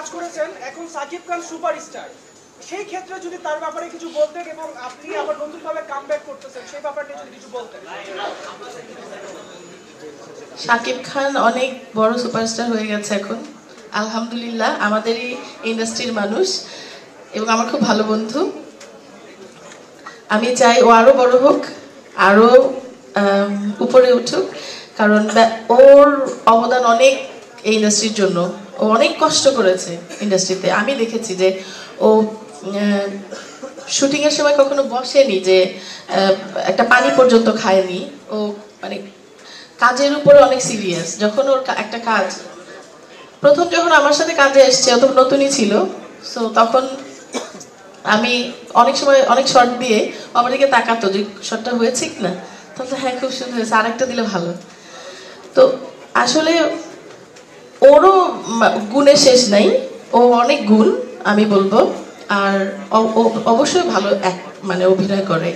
কাজ করেছেন, এখন সাকিব খান সুপারস্টার, সেই ক্ষেত্রে যদি তার ব্যাপারে কিছু বলতেন এবং আপনি আবার নতুনভাবে কামব্যাক করতেছেন সেই ব্যাপারটা যদি কিছু বলতেন। সাকিব খান অনেক বড় সুপারস্টার হয়ে গেছে এখন, আলহামদুলিল্লাহ, আমাদেরই ইন্ডাস্ট্রির মানুষ এবং আমার খুব ভালো বন্ধু। আমি চাই ও আরো বড় হোক, আরো উপরে উঠুক, কারণ ওর অবদান অনেক এই ইন্ডাস্ট্রির জন্য। ও অনেক কষ্ট করেছে ইন্ডাস্ট্রিতে, আমি দেখেছি যে ও শুটিং এর সময় কখনো বসেনি, যে একটা পানি পর্যন্ত খায়নি। ও মানে কাজের উপরে অনেক সিরিয়াস। যখন ওর একটা কাজ প্রথম যখন আমার সাথে কাজে এসছে, ও তো নতুনই ছিল, সো তখন আমি অনেক সময় অনেক শর্ট দিয়ে আমার দিকে তাকাতো যে শর্টটা হয়েছে কিনা, তাহলে হ্যাঁ খুব সুন্দর হয়েছে, আরেকটা দিলে ভালো। তো আসলে ওরও গুণের শেষ নাই, ও অনেক গুণ আমি বলবো। আর অবশ্যই ভালো মানে অভিনয় করে।